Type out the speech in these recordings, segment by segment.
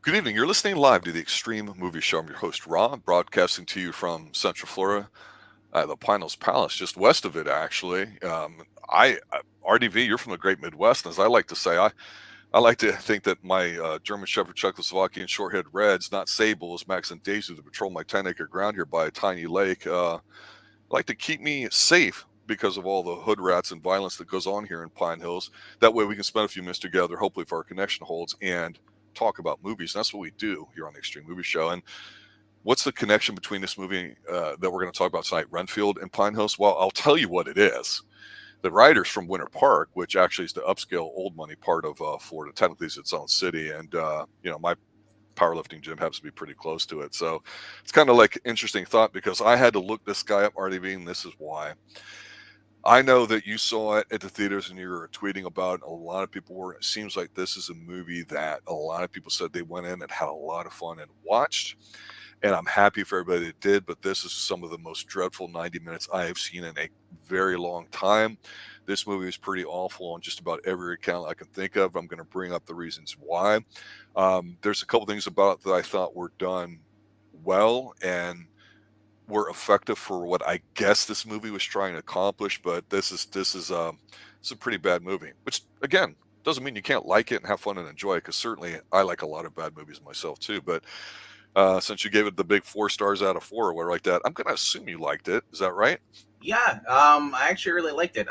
Good evening. You're listening live to the Extreme Movie Show. I'm your host, Rob, broadcasting to you from Central Florida, the Pine Hills Palace, just west of it, actually. RDV, you're from the Great Midwest, and as I like to say, I like to think that my German Shepherd, Czechoslovakian Shorthead Reds, not sables, Max and Daisy, that patrol my 10-acre ground here by a tiny lake, like to keep me safe because of all the hood rats and violence that goes on here in Pine Hills. That way we can spend a few minutes together, hopefully if our connection holds, and talk about movies. And that's what we do here on the Extreme Movie Show. And what's the connection between this movie that we're going to talk about tonight, Renfield and Pine Hills? Well, I'll tell you what it is. The writer's from Winter Park, which actually is the upscale old money part of Florida. Technically, it's its own city. And, my powerlifting gym happens to be pretty close to it. So it's kind of like an interesting thought because I had to look this guy up, RDV, and this is why. I know that you saw it at the theaters and you were tweeting about it. A lot of people were. It seems like this is a movie that a lot of people said they went in and had a lot of fun and watched. And I'm happy for everybody that did, but this is some of the most dreadful 90 minutes I have seen in a very long time. This movie is pretty awful on just about every account I can think of. I'm going to bring up the reasons why. There's a couple things about it that I thought were done well and were effective for what I guess this movie was trying to accomplish, but this is a pretty bad movie, which again doesn't mean you can't like it and have fun and enjoy it, because certainly I like a lot of bad movies myself too. But since you gave it the big 4 stars out of 4 or whatever like that, I'm going to assume you liked it. Is that right? Yeah, I actually really liked it.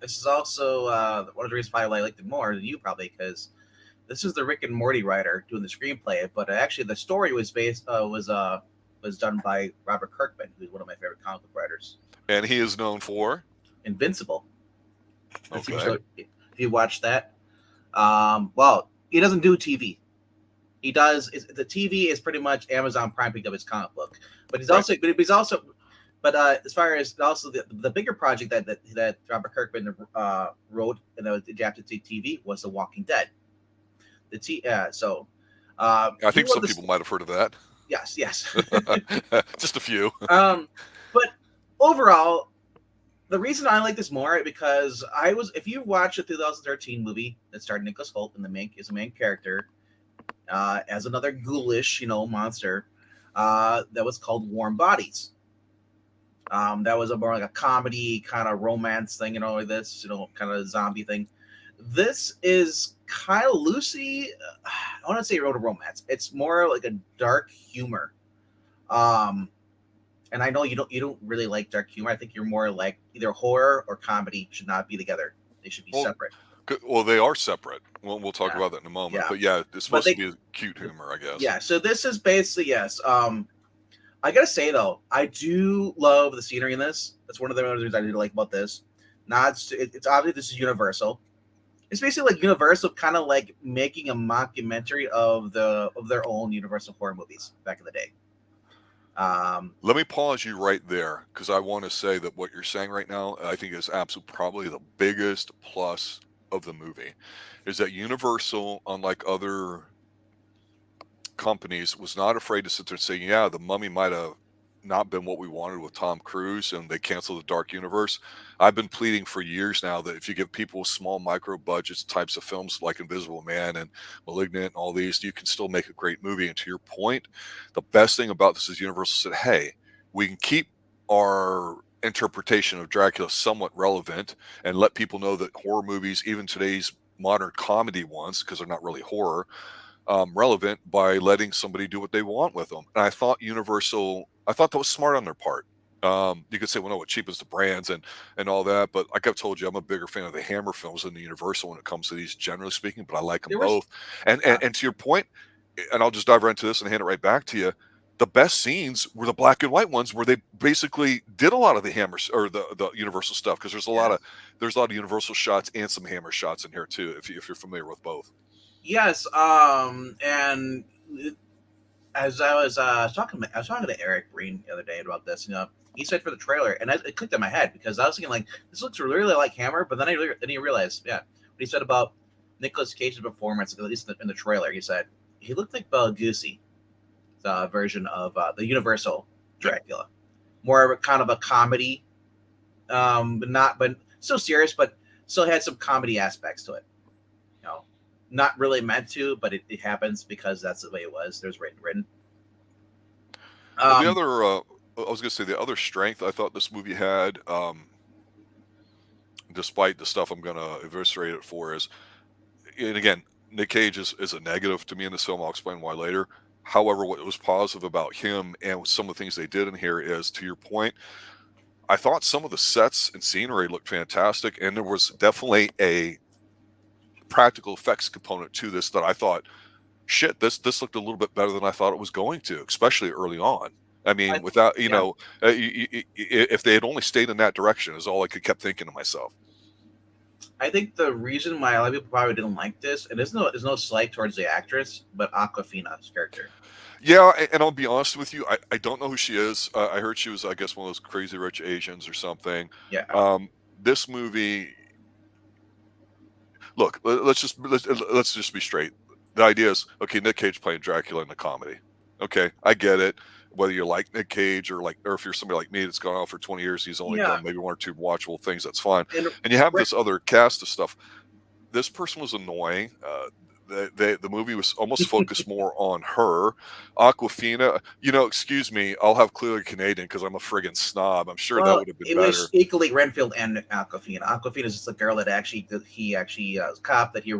This is also one of the reasons why I liked it more than you probably, because this is the Rick and Morty writer doing the screenplay, but actually the story was done by Robert Kirkman, who's one of my favorite comic book writers. And he is known for Invincible. Okay. If you watch that, well, he doesn't do TV. He does the TV is pretty much Amazon Prime picked up his comic book, but he's also as far as also the bigger project that Robert Kirkman wrote and that was adapted to TV was The Walking Dead. I think some people might have heard of that. Yes. Just a few. But overall, the reason I like this more because if you watch the 2013 movie that starred Nicholas Hoult and is the main character, as another ghoulish, monster, that was called Warm Bodies. That was more like a comedy kind of romance thing, like this, kind of zombie thing. This is kind of loosey. I want to say wrote a romance. It's more like a dark humor. And I know you don't really like dark humor. I think you're more like either horror or comedy should not be together. They should be separate. Well, they are separate. We'll talk about that in a moment. Yeah. But yeah, it's supposed to be a cute humor, I guess. Yeah. So this is basically yes. I gotta say though, I do love the scenery in this. That's one of the things I do like about this. It's obviously this is Universal. It's basically like Universal kind of like making a mockumentary of their own Universal horror movies back in the day. Let me pause you right there because I want to say that what you're saying right now, I think is absolutely probably the biggest plus of the movie, is that Universal, unlike other companies, was not afraid to sit there and say, yeah, the Mummy might have not been what we wanted with Tom Cruise and they canceled the Dark Universe. I've been pleading for years now that if you give people small micro budgets types of films like Invisible Man and Malignant and all these, you can still make a great movie. And to your point, the best thing about this is Universal said, hey, we can keep our interpretation of Dracula somewhat relevant and let people know that horror movies, even today's modern comedy ones, because they're not really horror, relevant by letting somebody do what they want with them. And I thought that was smart on their part. You could say, well, no, it cheapens the brands and all that, but like I've told you, I'm a bigger fan of the Hammer films than the Universal when it comes to these, generally speaking. But I like them both. And to your point, and I'll just dive right into this and hand it right back to you. The best scenes were the black and white ones where they basically did a lot of the Hammers or the Universal stuff, because there's a lot of Universal shots and some Hammer shots in here too, if you're familiar with both. Yes, and as I was talking to Eric Breen the other day about this, he said for the trailer, and it clicked in my head because I was thinking like this looks really like Hammer, but then I realized, what he said about Nicolas Cage's performance, at least in the trailer, he said he looked like Bela Lugosi, the version of the Universal Dracula, more of a kind of a comedy, but still serious, but still had some comedy aspects to it. not really meant to, but it happens because that's the way it was. There's written. Well, the Um, other, I was going to say, the other strength I thought this movie had, despite the stuff I'm going to eviscerate it for, is, and again, Nic Cage is a negative to me in this film. I'll explain why later. However, what was positive about him and some of the things they did in here is, to your point, I thought some of the sets and scenery looked fantastic, and there was definitely a practical effects component to this that I thought, shit, this looked a little bit better than I thought it was going to, especially early on. I I, mean, without yeah, if they had only stayed in that direction, is all I could kept thinking to myself. I think the reason why a lot of people probably didn't like this, and there's no slight towards the actress, but Aquafina's character. Yeah, and I'll be honest with you, I don't know who she is. I heard she was, I guess, one of those crazy rich Asians or something. Yeah, This movie, look, let's just be straight. The idea is, okay, Nic Cage playing Dracula in a comedy. Okay, I get it. Whether you like Nic Cage or if you're somebody like me that's gone out for 20 years, he's only yeah, done maybe one or two watchable things. That's fine. and And you have this other cast of stuff. This person was annoying. The movie was almost focused more on her. Aquafina, excuse me, I'll have clearly Canadian because I'm a friggin' snob. I'm sure that well, would have been it better. was equally Renfield and Aquafina. Aquafina is just a girl that he actually was a cop that he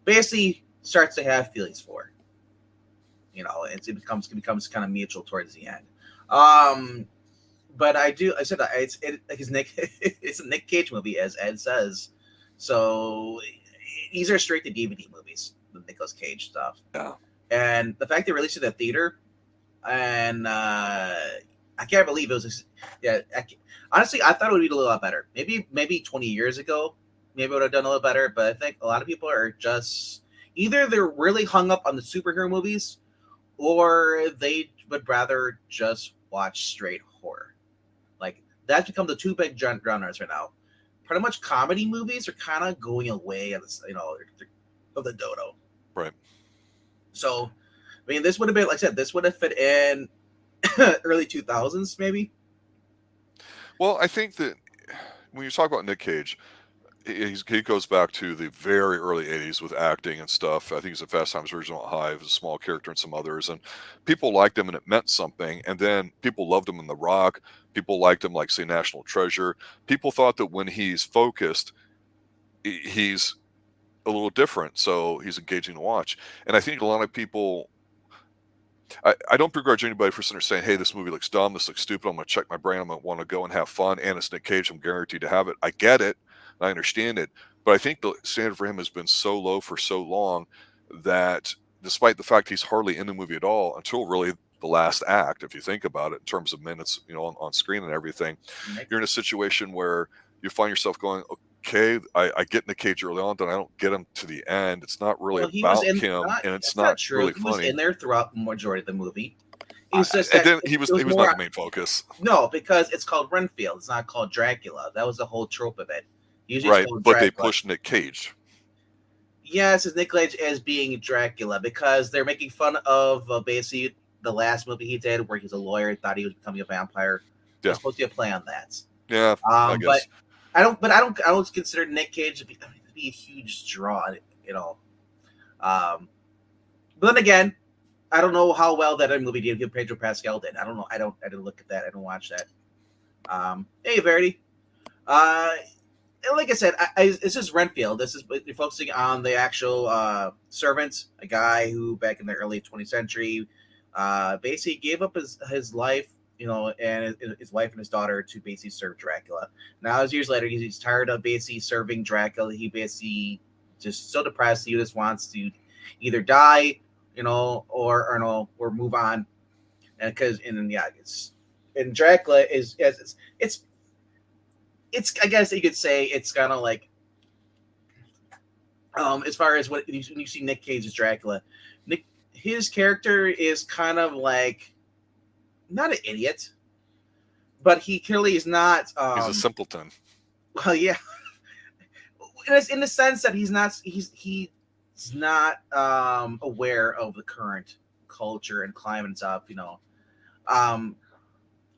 basically starts to have feelings for. It becomes kind of mutual towards the end. But I said it's Nick. It's a Nic Cage movie, as Ed says. So these are straight to DVD movies, the Nicolas Cage stuff. Yeah. And the fact they released it at theater, and I can't believe it was. Yeah, honestly, I thought it would be a little lot better. Maybe 20 years ago, maybe it would have done a little better. But I think a lot of people are just either they're really hung up on the superhero movies, or they would rather just watch straight horror. Like that's become the two big genres right now. Pretty much comedy movies are kind of going away of the dodo. Right. So, I mean, this would have been, like I said, this would have fit in early 2000s, maybe. Well, I think that when you talk about Nic Cage, he goes back to the very early 80s with acting and stuff. I think he's a Fast Times at Ridgemont High, he was a small character and some others, and people liked him and it meant something. And then people loved him in The Rock. People liked him, like, say, National Treasure. People thought that when he's focused, he's a little different, so he's engaging to watch. And I think a lot of people, I don't begrudge anybody for sitting there saying, hey, this movie looks dumb, this looks stupid, I'm going to check my brain, I'm going to want to go and have fun, and it's Nic Cage, I'm guaranteed to have it. I get it, I understand it, but I think the standard for him has been so low for so long that despite the fact he's hardly in the movie at all until really the last act, if you think about it in terms of minutes, on screen and everything, you're in a situation where you find yourself going, okay, I get Nic Cage early on, then I don't get him to the end. It's not really about him, and it's not true. really He was funny. in there throughout the majority of the movie. And then he was not the main focus. No, because it's called Renfield. It's not called Dracula. That was the whole trope of it. Right, but they pushed Nic Cage. Yes, it's Nic Cage as being Dracula because they're making fun of basically the last movie he did where he's a lawyer, thought he was becoming a vampire. Yeah. It's supposed to be a play on that. Yeah, I guess. But I don't consider Nic Cage to be a huge draw, But then again, I don't know how well that movie did. Pedro Pascal did. I don't know. I didn't look at that. I didn't watch that. Hey, Verity. Like I said, it's just Renfield. This is you're focusing on the actual servant, a guy who back in the early 20th century, basically gave up his life, and his wife and his daughter to basically serve Dracula. Now, as years later, he's tired of basically serving Dracula. He basically just so depressed. He just wants to either die, or move on. And Dracula is it's I guess you could say it's kind of like as far as when you see Nic Cage as Dracula, his character is kind of like not an idiot, but he clearly is not. He's a simpleton. Well, yeah, in the sense that he's not aware of the current culture and climate and stuff,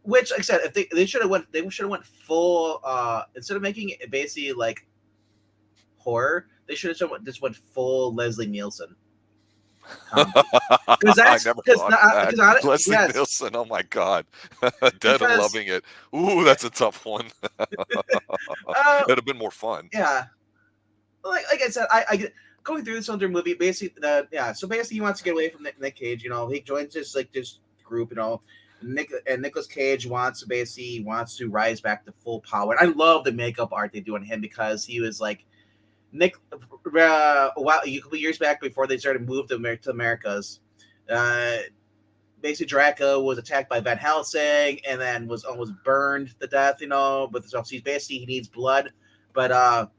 which, like I said, if they should have went full instead of making it basically like horror, They should have just went full Leslie Nielsen comedy. Because I that's never because thought of that. because Leslie yes, Nielsen. Oh my God. Dead and because Loving It. Ooh, that's a tough one. uh, It'd have been more fun. yeah, like I said, I going through this other movie basically. Yeah, so basically he wants to get away from Nick Cage. You know, he joins this group. You know, Nicolas Cage wants to rise back to full power. And I love the makeup art they do on him because he was like Nick a couple years back before they started moving to Americas. Uh, Basically Dracula was attacked by Van Helsing and then was almost burned to death. You know, but so he's basically he needs blood, but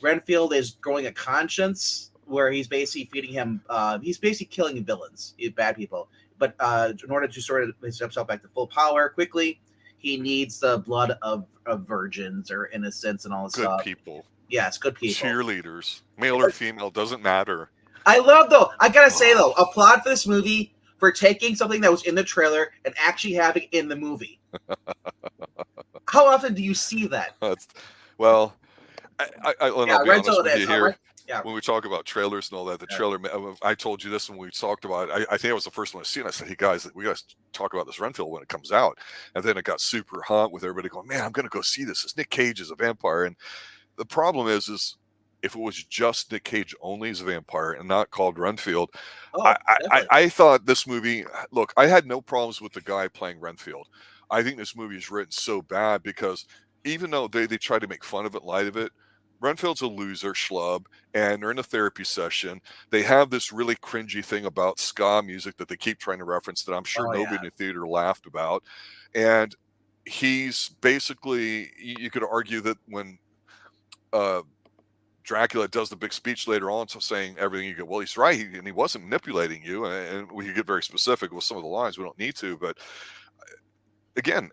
Renfield is growing a conscience where he's basically feeding him. He's basically killing villains, bad people. But in order to sort of his himself back to full power quickly, he needs the blood of virgins or innocents and all this Good stuff. people. Yes, good people. Cheerleaders. Male or female, doesn't matter. I love though. I gotta say though, applaud for this movie for taking something that was in the trailer and actually having it in the movie. How often do you see that? Well, I'll be honest with you here. Yeah. When we talk about trailers and all that, the trailer, I told you this when we talked about it. I think I was the first one to see it. I said, hey guys, we got to talk about this Renfield when it comes out. And then it got super hot with everybody going, man, I'm going to go see this. It's Nic Cage as a vampire. And the problem is if it was just Nic Cage only as a vampire and not called Renfield, I thought this movie, look, I had no problems with the guy playing Renfield. I think this movie is written so bad because even though they try to make fun of it, light of it, Renfield's a loser schlub, and they're in a therapy session. They have this really cringy thing about ska music that they keep trying to reference that I'm sure nobody in the theater laughed about. And he's basically, you could argue that when Dracula does the big speech later on, so saying everything, you go, well, he's right, and he wasn't manipulating you, and we could get very specific with some of the lines. We don't need to, but again,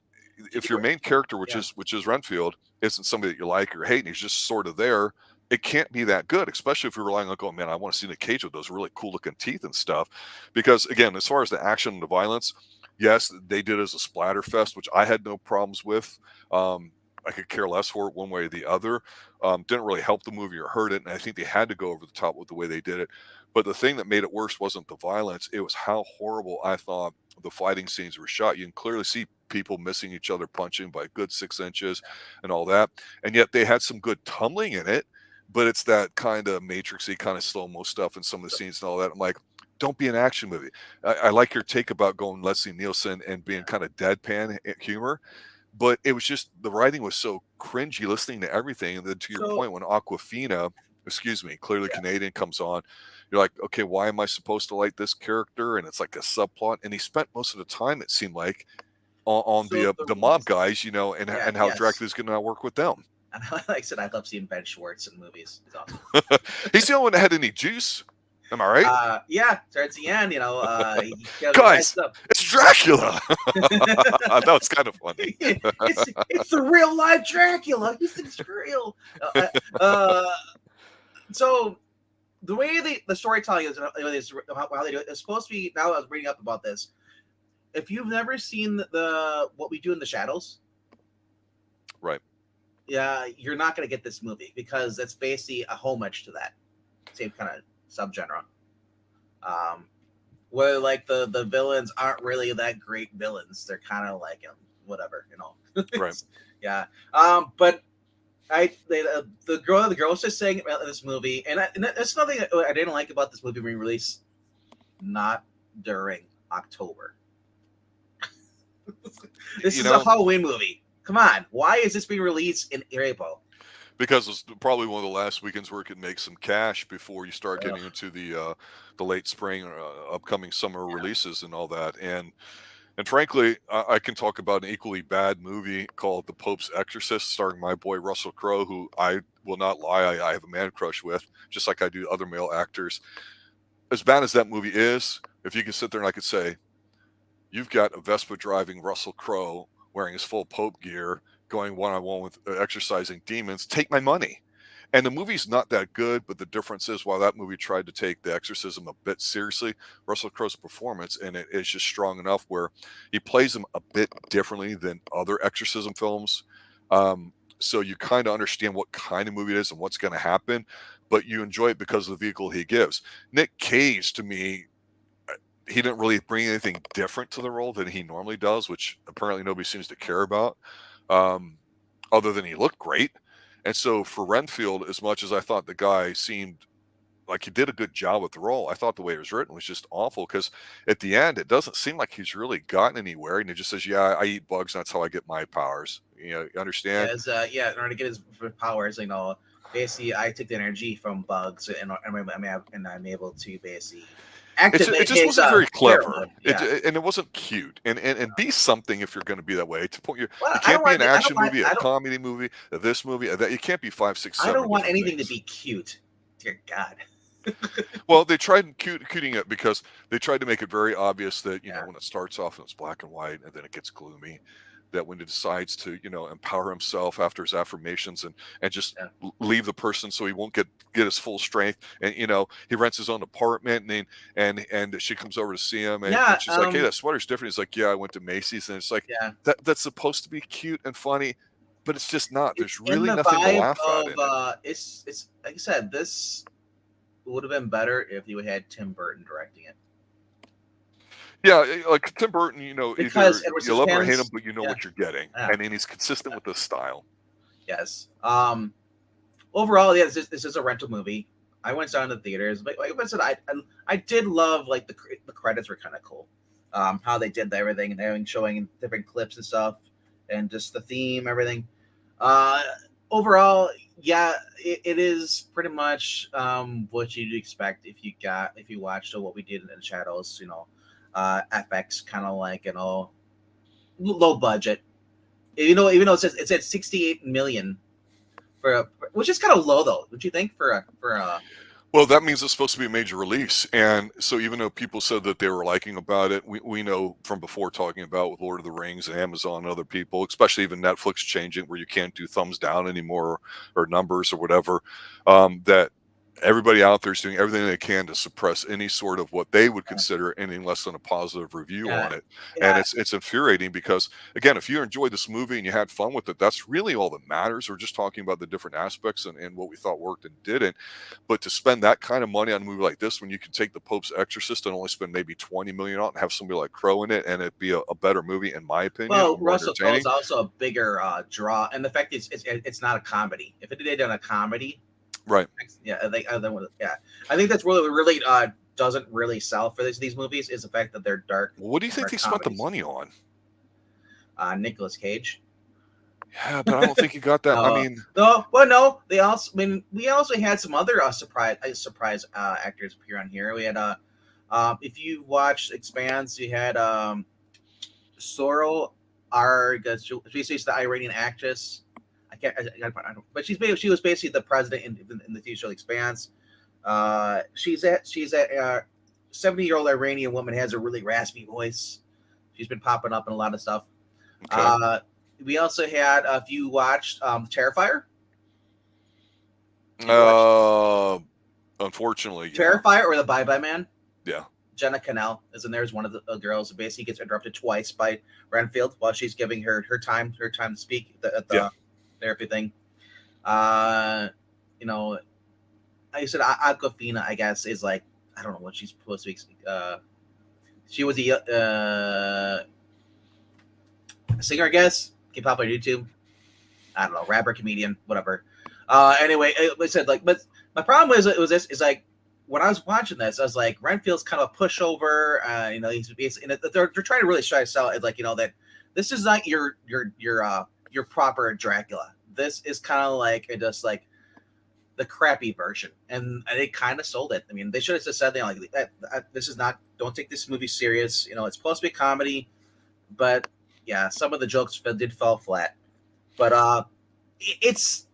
if your main character, which is Renfield, isn't somebody that you like or hate, and he's just sort of there, it can't be that good, especially if you're relying on going, man, I want to see Nic Cage with those really cool looking teeth and stuff. Because again, as far as the action and the violence, yes, they did it as a splatter fest, which I had no problems with. I could care less for it one way or the other. Didn't really help the movie or hurt it, and I think they had to go over the top with the way they did it. But the thing that made it worse wasn't the violence; it was how horrible I thought the fighting scenes were shot. You can clearly see people missing each other, punching by a good 6 inches, and all that. And yet they had some good tumbling in it, but it's that kind of matrixy, kind of slow mo stuff in some of the scenes and all that. I'm like, don't be an action movie. I like your take about going Leslie Nielsen and being kind of deadpan humor. But it was just the writing was so cringy, listening to everything. And then to your point, when Aquafina, clearly Canadian, comes on, you're like, okay, why am I supposed to like this character? And it's like a subplot. And he spent most of the time, it seemed like, on the mob guys, you know, and how Dracula's going to work with them. And like I said, I love seeing Ben Schwartz in movies. He's awesome. He's the only one that had any juice. Am I right? Yeah, towards the end, you know, guys, it's Dracula. That was kind of funny. it's the real life Dracula. You think it's real? So the way the storytelling is, how they do it, it's supposed to be. Now I was reading up about this. If you've never seen the What We Do in the Shadows, right? Yeah, you're not going to get this movie because it's basically a homage to that same kind of subgenre. Where like the villains aren't really that great villains. They're kind of like whatever, you know. Right. Yeah. But the girl was just saying about this movie, and that's nothing I didn't like about this movie being released not during October. This is a Halloween movie. Come on, why is this being released in April? Because it's probably one of the last weekends where it can make some cash before you start getting into the late spring or upcoming summer releases and all that. And frankly, I can talk about an equally bad movie called The Pope's Exorcist, starring my boy Russell Crowe, who I will not lie, I have a man crush with, just like I do other male actors. As bad as that movie is, if you can sit there and I could say, you've got a Vespa driving Russell Crowe wearing his full Pope gear, going one-on-one with exorcising demons, take my money. And the movie's not that good, but the difference is while that movie tried to take the exorcism a bit seriously, Russell Crowe's performance in it is just strong enough where he plays them a bit differently than other exorcism films. So you kind of understand what kind of movie it is and what's going to happen. but you enjoy it because of the vehicle he gives. Nic Cage, to me, he didn't really bring anything different to the role than he normally does, which apparently nobody seems to care about, um, other than he looked great. And so for Renfield, as much as I thought the guy seemed like he did a good job with the role, I thought the way it was written was just awful, because at the end, it doesn't seem like he's really gotten anywhere. And he just says, yeah, I eat bugs. And that's how I get my powers. You understand? In order to get his powers, basically I take the energy from bugs, and I'm able to basically activate It just his wasn't very clever. pheromone. Yeah. And it wasn't cute. And be something if you're going to be that way. To point you Well, I can't don't be want. an I don't action want. movie, I a don't. comedy movie, this movie, that. You can't be 5, 6, 7. I don't want different anything things. to be cute. Dear God. Well, they tried cuting it because they tried to make it very obvious that, Yeah. when it starts off and it's black and white and then it gets gloomy, that when he decides to, empower himself after his affirmations and just Yeah. leave the person so he won't get his full strength. And, he rents his own apartment, and she comes over to see him, and Yeah. she's like, hey, that sweater's different. He's like, yeah, I went to Macy's. And it's like, Yeah. that's supposed to be cute and funny, but it's just not. There's It's in really the nothing to vibe laugh at in it. of it's like I said, this would have been better if you had Tim Burton directing it. Yeah, like Tim Burton, Because either Edward you love or hate him, Scissorhands, but you know yeah. what you're getting, Yeah. and he's consistent with the style. Yes. Overall, yeah, this is a rental movie. I went down to the theaters, but like I said, I did love like the credits were kind of cool. How they did everything and showing different clips and stuff, and just the theme, everything. Overall, yeah, it is pretty much what you'd expect if you watched What We Did in the Shadows. FX kind of like low budget. Even though it's at 68 million which is kind of low though. Would you think for a Well, that means it's supposed to be a major release, and so even though people said that they were liking about it, we know from before talking about with Lord of the Rings and Amazon and other people, especially even Netflix changing where you can't do thumbs down anymore or numbers or whatever, that everybody out there is doing everything they can to suppress any sort of what they would consider anything less than a positive review on it. And yeah. it's infuriating because, again, if you enjoyed this movie and you had fun with it, that's really all that matters. We're just talking about the different aspects and what we thought worked and didn't. But to spend that kind of money on a movie like this, when you can take The Pope's Exorcist and only spend maybe 20 million on it and have somebody like Crow in it, and it'd be a better movie, in my opinion. Well, more Russell Crowe is entertaining. also a bigger draw, and the fact is it's not a comedy. If it had done a comedy, Right. yeah, I think that's really doesn't really sell for these movies is the fact that they're dark. Well, what do you think dark they spent the comedies. money on? Nicolas Cage. Yeah, but I don't think you got that. I mean, no. We also had some other surprise actors appear on here. We had if you watched Expanse, you had Sorrel she's the Iranian actress. I don't, but she was basically the president in the TV show Expanse. She's a 70-year-old Iranian woman, has a really raspy voice. She's been popping up in a lot of stuff. okay. We also had, if you watched Terrifier. Unfortunately, Terrifier or The Bye-Bye Man. Yeah. Jenna Cannell is in there as one of the girls who basically gets interrupted twice by Renfield while she's giving her time to speak at the therapy thing. Like I said, Aquafina, I guess, is like, I don't know what she's supposed to be. She was a singer, I guess. Keep up on YouTube. I don't know, rapper, comedian, whatever. Anyway, I said, like, but my problem was like when I was watching this, I was like, Renfield's kind of a pushover. He's basically, they're trying to really try to sell it like, that this is not your proper Dracula. This is kind of like just like the crappy version, and they kind of sold it. I mean, they should have just said, this is not. Don't take this movie serious. It's supposed to be a comedy, but yeah, some of the jokes did fall flat. But it's,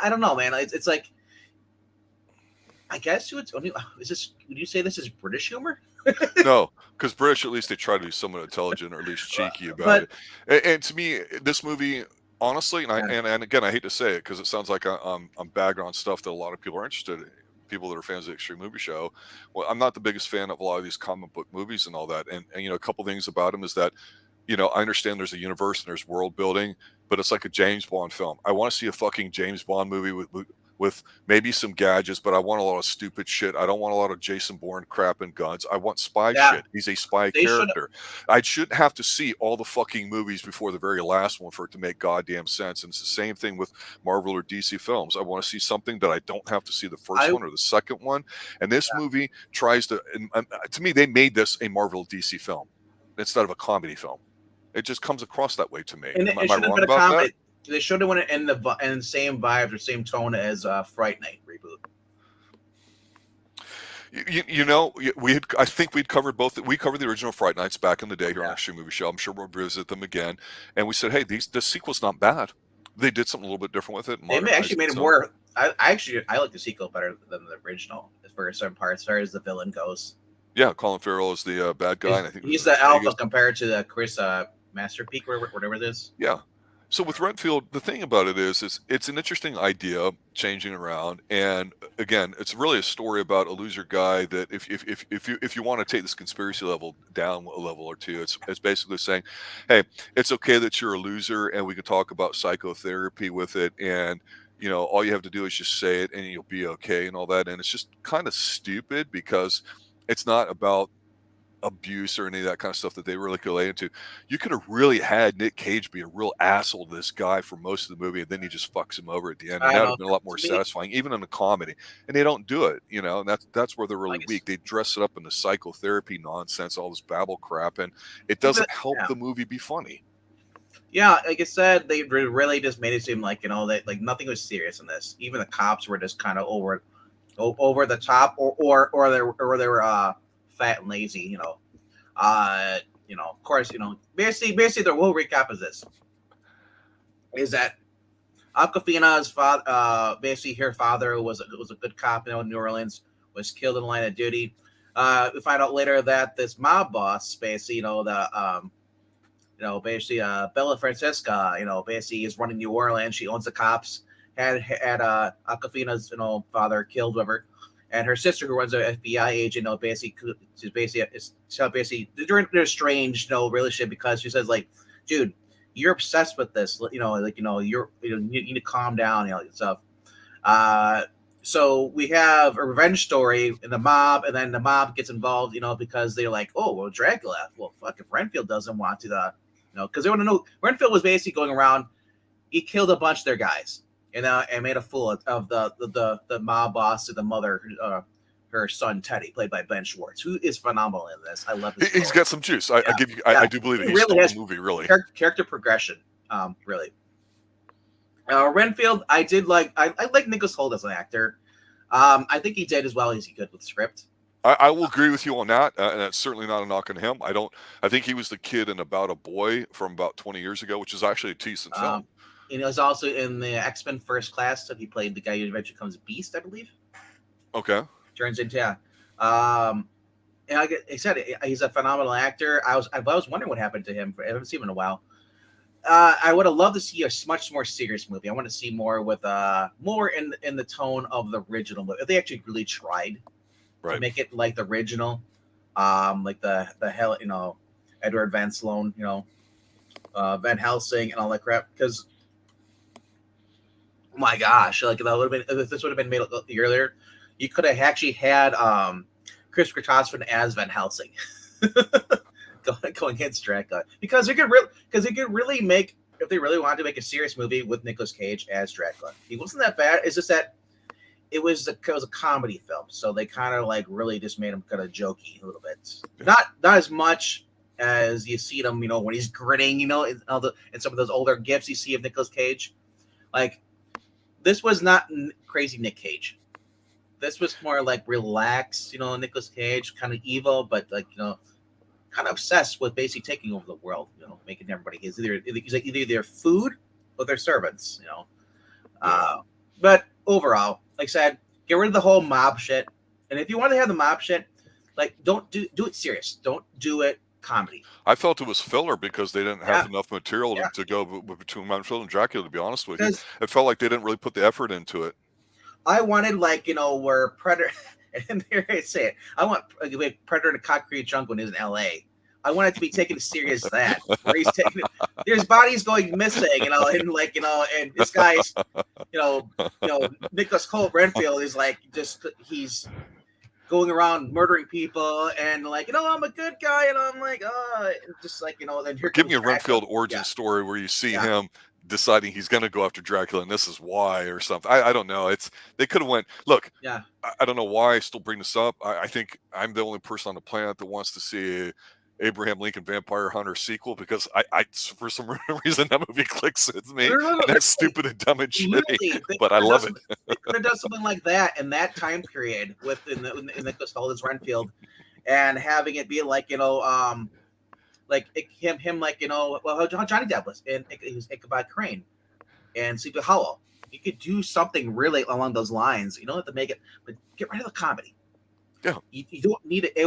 I don't know, man. It's like, I guess would you say this is British humor? No, because British, at least they try to be somewhat intelligent or at least cheeky about it. And to me, this movie, honestly, and again, I hate to say it because it sounds like I'm bagging on stuff that a lot of people are interested in. People that are fans of the Xtreme Movie Show. Well, I'm not the biggest fan of a lot of these comic book movies and all that. And a couple things about them is that, I understand there's a universe and there's world building, but it's like a James Bond film. I want to see a fucking James Bond movie with with maybe some gadgets, but I want a lot of stupid shit. I don't want a lot of Jason Bourne crap and guns. I want spy Yeah, shit. He's a spy they should. character. I shouldn't have to see all the fucking movies before the very last one for it to make goddamn sense. And it's the same thing with Marvel or DC films. I want to see something that I don't have to see the first I one or the second one. And this movie tries to, to me, they made this a Marvel DC film instead of a comedy film. It just comes across that way to me. and Am it I should have wrong been a about comedy. that? They should have went in the same vibes or same tone as Fright Night reboot. I think we'd covered both. We covered the original Fright Nights back in the day here on Yeah. Xtreme Movie Show. I'm sure we'll revisit them again. And we said, hey, the sequel's not bad. They did something a little bit different with it. They actually made it so. more. I like the sequel better than the original for certain parts, as far as the villain goes. Yeah, Colin Farrell is the bad guy. And I think He's the alpha compared to the Chris Masterpeak, or whatever it is. Yeah. So with Renfield, the thing about it is it's an interesting idea changing around, and again, it's really a story about a loser guy that if you want to take this conspiracy level down a level or two, it's basically saying, hey, it's okay that you're a loser, and we can talk about psychotherapy with it, and all you have to do is just say it, and you'll be okay, and all that, and it's just kind of stupid because it's not about abuse or any of that kind of stuff that they really could lay into. You could have really had Nic Cage be a real asshole to this guy for most of the movie, and then he just fucks him over at the end, and that would have been a lot more satisfying, even in a comedy. And they don't do it, and that's where they're really weak. They dress it up into psychotherapy nonsense, all this babble crap, and it doesn't help the movie be funny. Yeah, like I said, they really just made it seem like that like nothing was serious in this. Even the cops were just kind of over the top, or they were fat and lazy, of course, basically the whole recap is that Aquafina's father, basically her father was a good cop in New Orleans, was killed in the line of duty. We find out later that this mob boss, basically, basically Bella Francesca, basically is running New Orleans. She owns the cops. Had Aquafina's father killed with her. And her sister, who runs an FBI agent, basically during their strange, relationship, because she says, like, dude, you're obsessed with this, you need to calm down, stuff. So we have a revenge story in the mob, and then the mob gets involved, because they're like, oh, well, Dracula. Well, fuck, if Renfield doesn't want to, because they want to know. Renfield was basically going around. He killed a bunch of their guys. And made a fool of the mob boss to the mother, her son Teddy, played by Ben Schwartz, who is phenomenal in this. I love his. He's got some juice. I give you. I do believe he really has the movie. Really, character progression. Really. Renfield, I did like. I like Nicholas Hoult as an actor. I think he did as well as he could with the script. I will agree with you on that, and that's certainly not a knock on him. I think he was the kid in About a Boy from about 20 years ago, which is actually a decent film. And he was also in the X-Men First Class, so he played the guy who eventually becomes Beast, I believe. Okay. Turns into, yeah. And like I said, he's a phenomenal actor. I was wondering what happened to him. I haven't seen him in a while. I would have loved to see a much more serious movie. I want to see more with more in the tone of the original movie. If they actually really tried to make it like the original, like the hell, Edward Van Sloan, Van Helsing and all that crap, because. My gosh, like that would have been, if this would have been made earlier, you could have actually had Chris Christopherson as Van Helsing going against Dracula, because they could really make, if they really wanted to make a serious movie with Nicolas Cage as Dracula. He wasn't that bad. It's just that it was a comedy film, so they kind of like really just made him kind of jokey a little bit. Not as much as you see them, when he's grinning, in some of those older gifs you see of Nicolas Cage, like. This was not crazy Nic Cage. This was more like relaxed, Nicolas Cage, kind of evil, but like, kind of obsessed with basically taking over the world, making everybody he's either their food or their servants, But overall, like I said, get rid of the whole mob shit. And if you want to have the mob shit, like don't do it serious. Don't do it comedy. I felt it was filler because they didn't have enough material to go between Renfield and Dracula, to be honest with you. It felt like they didn't really put the effort into it. I wanted, like, where Predator, and here I say it, I want Predator in a concrete jungle when he's in L.A. I want it to be taken as serious as that, where he's taking there's bodies going missing, and like and this guy's, Nicholas Holt Renfield is like he's going around murdering people and like I'm a good guy, and I'm like just like then here Give comes me a Dracula. Renfield origin story where you see Yeah. him deciding he's going to go after Dracula and this is why or something. I don't know. They could have went. Look, Yeah. I don't know why I still bring this up. I think I'm the only person on the planet that wants to see a Abraham Lincoln Vampire Hunter sequel because I for some reason that movie clicks with me. No, And that's stupid and dumb and literally, shitty, but I love it. They could have done something like that in that time period in Nicholas Holt Renfield, and having it be like like him like how Johnny Depp was in he was Ichabod Crane and Sleepy Hollow. You could do something really along those lines. You don't have to make it, but get rid of the comedy. Yeah, you don't need it. It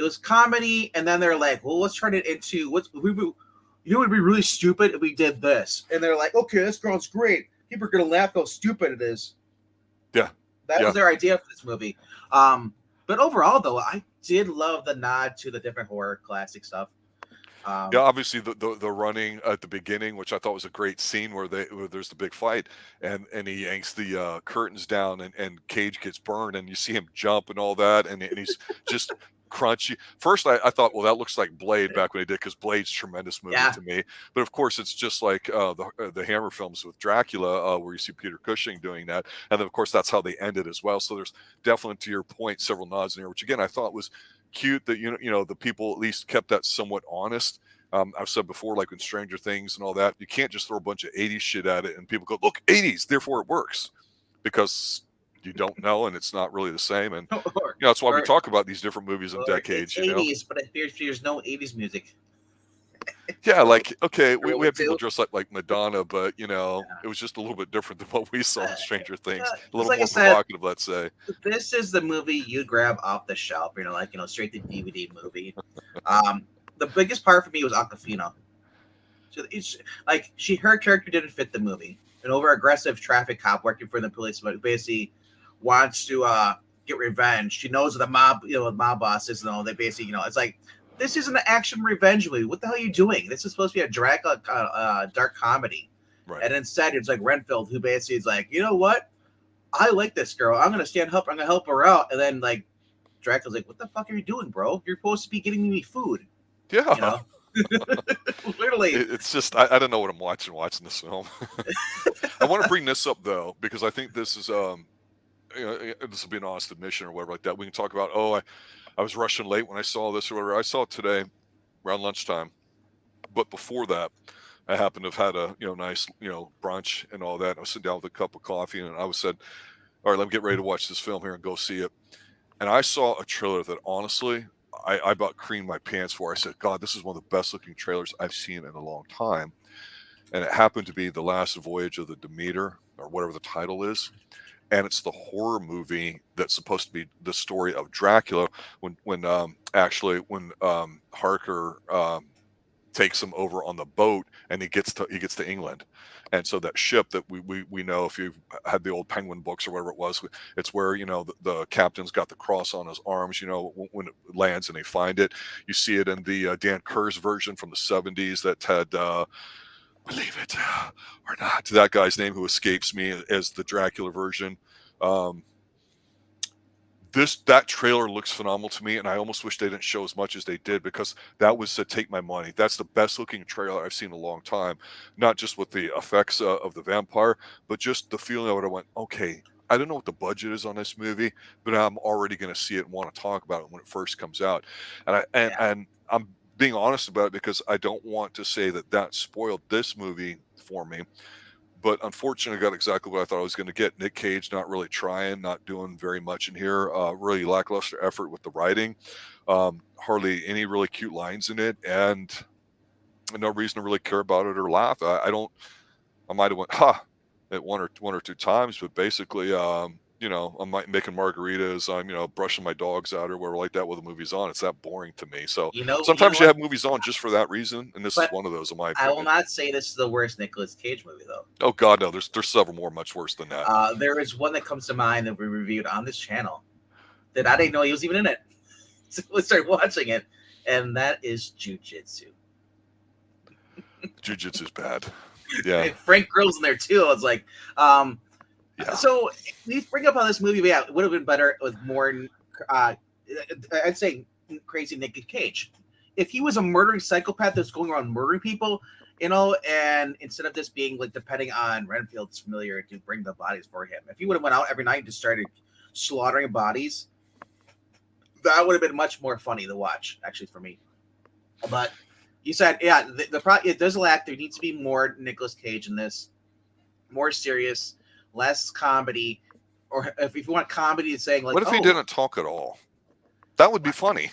was comedy, and then they're like, well, let's turn it into it would be really stupid if we did this, and they're like, okay, this sounds great. People are gonna laugh how stupid it is. Yeah, that was their idea for this movie. But overall, though, I did love the nod to the different horror classic stuff. Yeah, obviously the running at the beginning, which I thought was a great scene where there's the big fight and he yanks the curtains down and Cage gets burned and you see him jump and all that and he's just crunchy. First, I thought, well, that looks like Blade back when he did because Blade's a tremendous movie to me. But of course, it's just like the Hammer films with Dracula, where you see Peter Cushing doing that, and then of course that's how they ended as well. So there's definitely, to your point, several nods in here, which again I thought was cute that the people at least kept that somewhat honest. I've said before, like in Stranger Things and all that, you can't just throw a bunch of 80s shit at it and people go, look, 80s, therefore it works, because you don't know and it's not really the same. And that's why we talk about these different movies and decades. It's 80s, but there's no 80s music. Yeah, like, okay, we have people dressed like Madonna, but it was just a little bit different than what we saw in Stranger Things. A little more provocative, let's say. This is the movie you grab off the shelf, straight to DVD movie. The biggest part for me was Awkwafina. So it's like her character didn't fit the movie. An over aggressive traffic cop working for the police, but basically wants to get revenge. She knows the mob, mob bosses, they basically, it's like, this isn't an action revenge movie. What the hell are you doing? This is supposed to be a Dracula dark comedy. Right. And instead it's like Renfield, who basically is like, you know what? I like this girl. I'm gonna stand up. I'm gonna help her out. And then like Dracula's like, what the fuck are you doing, bro? You're supposed to be getting me food. Yeah. Literally. It's just I don't know what I'm watching this film. I want to bring this up though, because I think this is this will be an honest admission or whatever like that. We can talk about, I was rushing late when I saw this or whatever. I saw it today around lunchtime. But before that, I happened to have had a nice brunch and all that. I was sitting down with a cup of coffee and I said, all right, let me get ready to watch this film here and go see it. And I saw a trailer that honestly I about creamed my pants for. I said, God, this is one of the best looking trailers I've seen in a long time. And it happened to be The Last Voyage of the Demeter, or whatever the title is. And it's the horror movie that's supposed to be the story of Dracula when Harker takes him over on the boat and he gets to England. And so that ship that we know, if you've had the old Penguin books or whatever it was, it's where the captain's got the cross on his arms, when it lands and they find it. You see it in the Dan Kerr's version from the 70s that had believe it or not, that guy's name who escapes me as the Dracula version. That trailer looks phenomenal to me, and I almost wish they didn't show as much as they did, because that was to take my money. That's the best looking trailer I've seen in a long time, not just with the effects of the vampire, but just the feeling of it. I went, okay, I don't know what the budget is on this movie, but I'm already going to see it and want to talk about it when it first comes out. And I'm being honest about it because I don't want to say that spoiled this movie for me. But unfortunately, I got exactly what I thought I was going to get. Nic Cage not really trying, not doing very much in here. Really lackluster effort with the writing. Hardly any really cute lines in it, and no reason to really care about it or laugh. I might have went ha at one or two times, but basically, I'm making margaritas. I'm brushing my dogs out or whatever like that while the movie's on. It's that boring to me. So sometimes you have movies on just for that reason, and this is one of those in my opinion. I will not say this is the worst Nicolas Cage movie though. Oh God, no! There's several more much worse than that. There is one that comes to mind that we reviewed on this channel that I didn't know he was even in it. So we started watching it, and that is jujitsu. Jiu-jitsu's bad. Yeah. And Frank Grill's in there too. It's like, Yeah. so you bring up how this movie, yeah, it would have been better with more. I'd say crazy Nic Cage. If he was a murdering psychopath that's going around murdering people, and instead of this being like depending on Renfield's familiar to bring the bodies for him, if he would have went out every night and just started slaughtering bodies, that would have been much more funny to watch, actually, for me. But you said, yeah, it does lack. There needs to be more Nicolas Cage in this, more serious, less comedy, or if you want comedy, saying like, what if he didn't talk at all? That would be funny.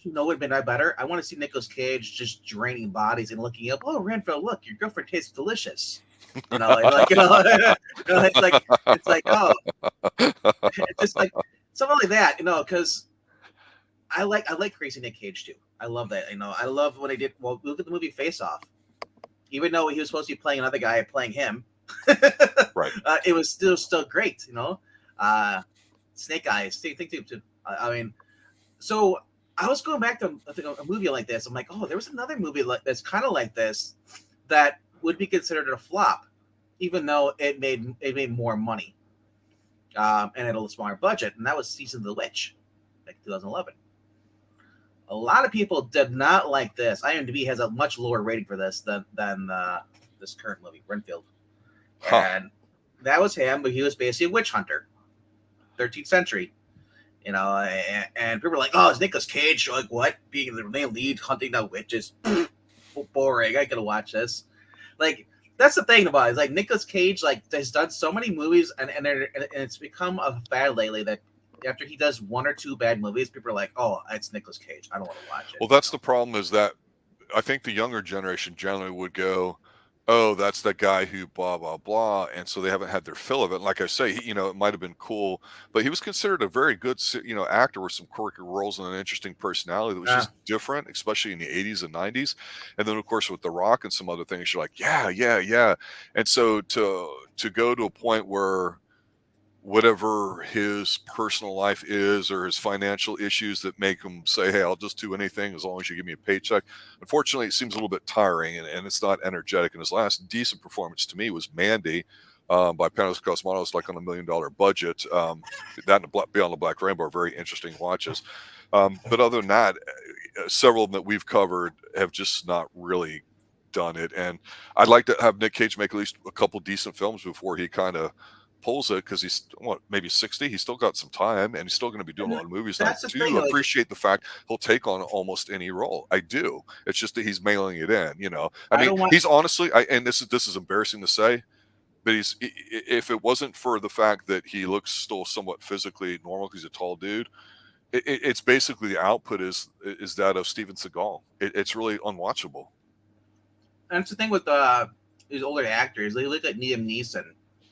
You know, would have been better. I want to see Nicolas Cage just draining bodies and looking up. Oh, Renfield, look, your girlfriend tastes delicious. It's like, oh, it's just like something like that, because I like crazy Nic Cage too. I love that. I love what I did. Well, look at the movie Face Off. Even though he was supposed to be playing another guy, playing him, right? It was still great. Snake Eyes. Think too. I mean, so I was going back to a movie like this. I'm like, oh, there was another movie that's kind of like this that would be considered a flop, even though it made more money, and had a smaller budget, and that was Season of the Witch, like 2011. A lot of people did not like this. IMDb has a much lower rating for this than this current movie, Renfield. Huh. And that was him, but he was basically a witch hunter, 13th century. And people were like, "Oh, it's Nicolas Cage." Like, what? Being the main lead hunting down witches? Boring. I gotta watch this. Like, that's the thing about it. It's like Nicolas Cage, has done so many movies, and it's become a fad lately that after he does one or two bad movies, people are like, "Oh, it's Nicolas Cage. I don't want to watch it." Well, that's the problem. Is that I think the younger generation generally would go, "Oh, that's that guy who blah blah blah," and so they haven't had their fill of it. And like I say, it might have been cool, but he was considered a very good, actor with some quirky roles and an interesting personality that was just different, especially in the 80s and 90s. And then, of course, with The Rock and some other things, you're like, yeah. And so to go to a point where whatever his personal life is or his financial issues that make him say, "Hey, I'll just do anything as long as you give me a paycheck." Unfortunately, it seems a little bit tiring and it's not energetic. And his last decent performance to me was Mandy by Panos Cosmatos, like on $1 million budget. That and Beyond the Black Rainbow are very interesting watches. But other than that, several of them that we've covered have just not really done it. And I'd like to have Nic Cage make at least a couple decent films before he kind of pulls it, because he's maybe 60. He's still got some time, and he's still going to be doing a lot of movies. I do appreciate the fact he'll take on almost any role. I do. It's just that he's mailing it in. I mean, he's honestly, and this is embarrassing to say, but if it wasn't for the fact that he looks still somewhat physically normal because he's a tall dude, it's basically the output is that of Steven Seagal. It's really unwatchable. And that's the thing with these older actors. They look at Liam Neeson,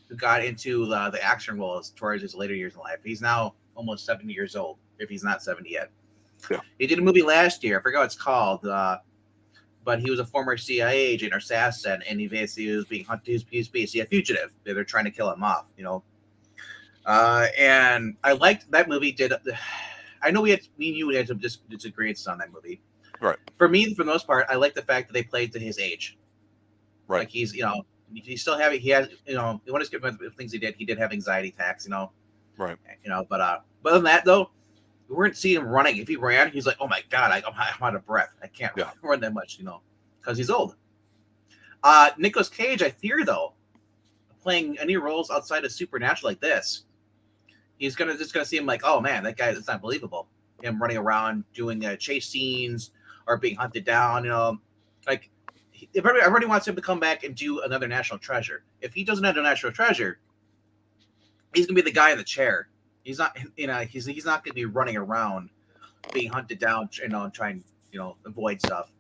who got into the action roles towards his later years in life. He's now almost 70 years old, if he's not 70 yet. Yeah. He did a movie last year. I forgot what it's called, but he was a former CIA agent or assassin, and he basically was being hunted. He's basically a fugitive. They're trying to kill him off, And I liked that movie. I know me and you had some disagreements on that movie. Right. For me, for the most part, I like the fact that they played to his age. Right. Like he's still having, he has, one of the things he did have anxiety attacks, Right. But other than that, though, we weren't seeing him running. If he ran, he's like, "Oh my God, I'm out of breath. I can't run that much, because he's old." Nicolas Cage, I fear, though, playing any roles outside of supernatural like this, he's just gonna see him like, "Oh man, that guy, that's not believable." Him running around doing chase scenes or being hunted down, like. Everybody wants him to come back and do another National Treasure. If he doesn't have a National Treasure, he's gonna be the guy in the chair. He's not, he's not gonna be running around, being hunted down, trying, avoid stuff.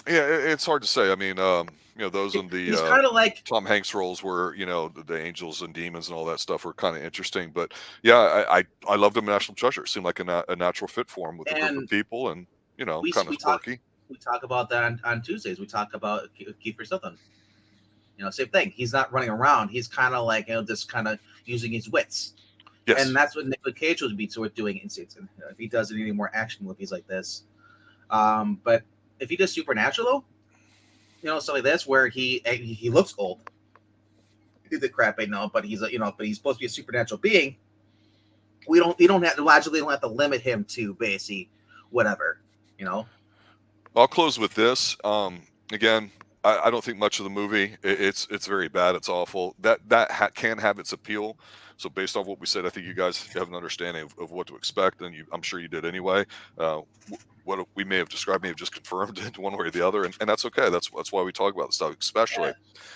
Yeah, it's hard to say. I mean, those in the he's kind of like Tom Hanks roles where the angels and demons and all that stuff were kind of interesting. But yeah, I loved him in National Treasure. It seemed like a natural fit for him with a group of people, and kind of quirky. We talk about that on Tuesdays. We talk about Kiefer Sutherland. Same thing. He's not running around. He's kind of like, just kind of using his wits. Yes. And that's what Nicolas Cage would be sort of doing in Satan. If he does any more action movies like this. But if he does Supernatural, stuff like this where he looks old. He did the crap I know, but but he's supposed to be a supernatural being. We don't have to logically don't have to limit him to basically whatever, you know. I'll close with this. Again, I don't think much of the movie. It's very bad. It's awful. That can have its appeal. So based off what we said, I think you guys have an understanding of what to expect, and I'm sure you did anyway. What we may have described may have just confirmed it one way or the other, and that's okay. That's why we talk about this stuff, especially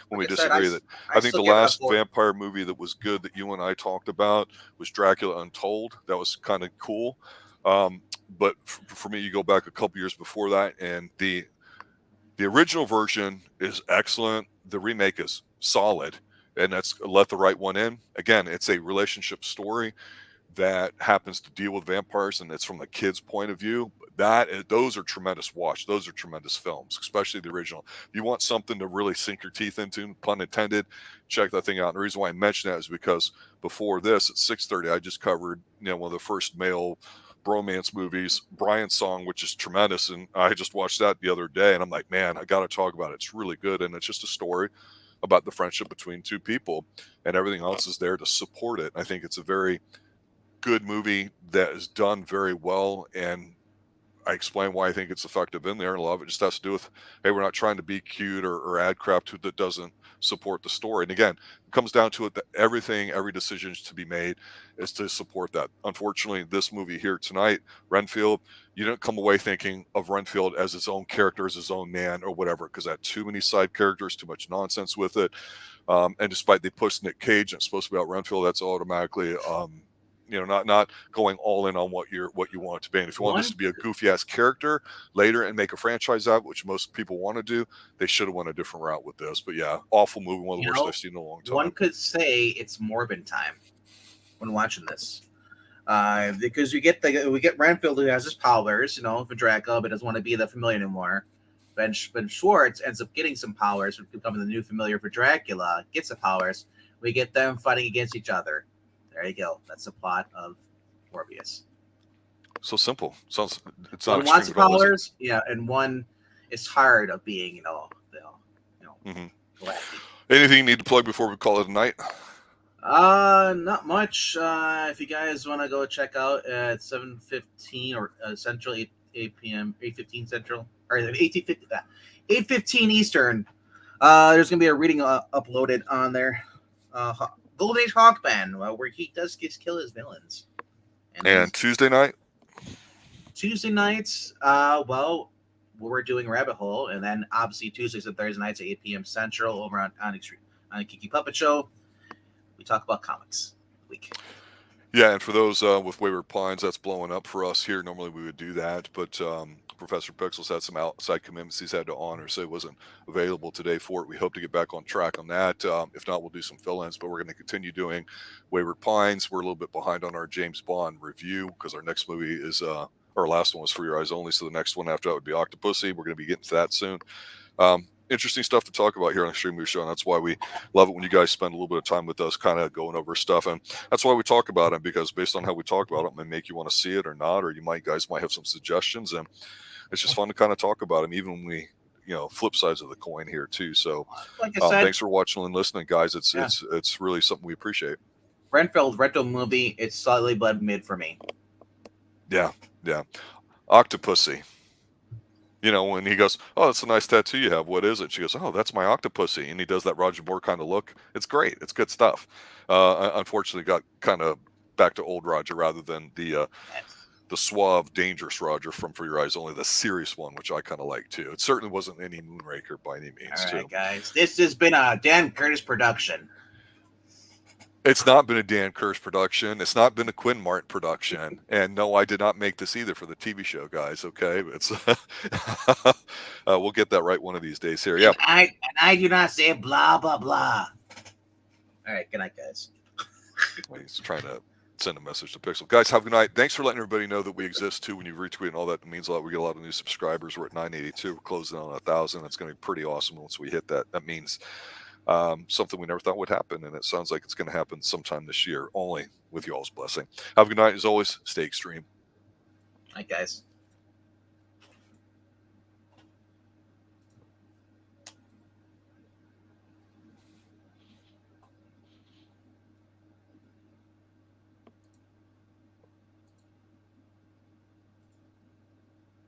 when we disagree. I think the last vampire movie that was good that you and I talked about was Dracula Untold. That was kind of cool. But for me, you go back a couple years before that, and the original version is excellent. The remake is solid, and that's Let the Right One In. Again, it's a relationship story that happens to deal with vampires, and it's from the kid's point of view. Those are tremendous watch. Those are tremendous films, especially the original. If you want something to really sink your teeth into, pun intended, check that thing out. And the reason why I mention that is because before this, at 6:30, I just covered one of the first male bromance movies, Brian's Song, which is tremendous, and I just watched that the other day, and I'm like, man, I got to talk about it. It's really good, and it's just a story about the friendship between two people, and everything else is there to support it. I think it's a very good movie that is done very well, and I explain why I think it's effective in there, and a lot of it just has to do with, hey, we're not trying to be cute or add crap to it that doesn't support the story. And again, it comes down to it that every decision to be made is to support that. Unfortunately, this movie here tonight, Renfield, you didn't come away thinking of Renfield as his own character, as his own man or whatever, because I had too many side characters, too much nonsense with it. And despite they pushed Nic Cage and it's supposed to be about Renfield, that's automatically not going all in on what you want it to be. And if you want this to be a goofy ass character later and make a franchise out, which most people want to do, they should have went a different route with this. But yeah, awful movie, one of the worst I've seen in a long time. One could say it's Morbin time when watching this, because we get Renfield, who has his powers, for Dracula, but doesn't want to be the familiar anymore. Ben Schwartz ends up getting some powers, becoming the new familiar for Dracula. Gets the powers. We get them fighting against each other. There you go. That's the plot of Morbius. So simple. It's not. One wants powers, and one is tired of being, Mm-hmm. Anything you need to plug before we call it a night? Not much. If you guys want to go check out at 7:15 or Central, 8 p.m., 8:15 Central, or 8:15 Eastern. There's gonna be a reading uploaded on there. Golden Age Hawkman, where he does kill his villains. And Tuesday night? Tuesday nights, we're doing Rabbit Hole, and then obviously Tuesdays and Thursday nights at 8 p.m. Central over on Xtreme, on Kiki Puppet Show. We talk about comics week. Yeah, and for those with Wayward Pines, that's blowing up for us here. Normally we would do that, but Professor Pixels had some outside commitments he's had to honor, so he wasn't available today for it. We hope to get back on track on that. If not, we'll do some fill-ins, but we're going to continue doing Wayward Pines. We're a little bit behind on our James Bond review because our next movie is, our last one was For Your Eyes Only, so the next one after that would be Octopussy. We're going to be getting to that soon. Interesting stuff to talk about here on Xtreme Movie Show, and that's why we love it when you guys spend a little bit of time with us kind of going over stuff, and that's why we talk about it, because based on how we talk about it, it may make you want to see it or not, or guys might have some suggestions, and it's just fun to kind of talk about them, even when we, flip sides of the coin here too. So like I said, thanks for watching and listening, guys. It's really something we appreciate. Renfield movie, it's slightly blood mid for me. Yeah. Octopussy. When he goes, oh, that's a nice tattoo you have. What is it? She goes, oh, that's my Octopussy. And he does that Roger Moore kind of look. It's great. It's good stuff. Unfortunately, got kind of back to old Roger rather than the suave, dangerous Roger from For Your Eyes Only, the serious one, which I kind of like too. It certainly wasn't any Moonraker by any means. All right, guys. This has been a Dan Curtis production. It's not been a Dan Curtis production. It's not been a Quinn Martin production. And no, I did not make this either for the TV show, guys. Okay, it's we'll get that right one of these days here. Yeah. And I do not say blah blah blah. All right, good night, guys. He's trying to send a message to Pixel. Guys, have a good night. Thanks for letting everybody know that we exist too. When you retweet and all that, it means a lot. We get a lot of new subscribers. We're at 982. We're closing on 1,000. It's going to be pretty awesome once we hit that. That means something we never thought would happen, and it sounds like it's going to happen sometime this year, only with y'all's blessing. Have a good night. As always, stay extreme. Night, guys.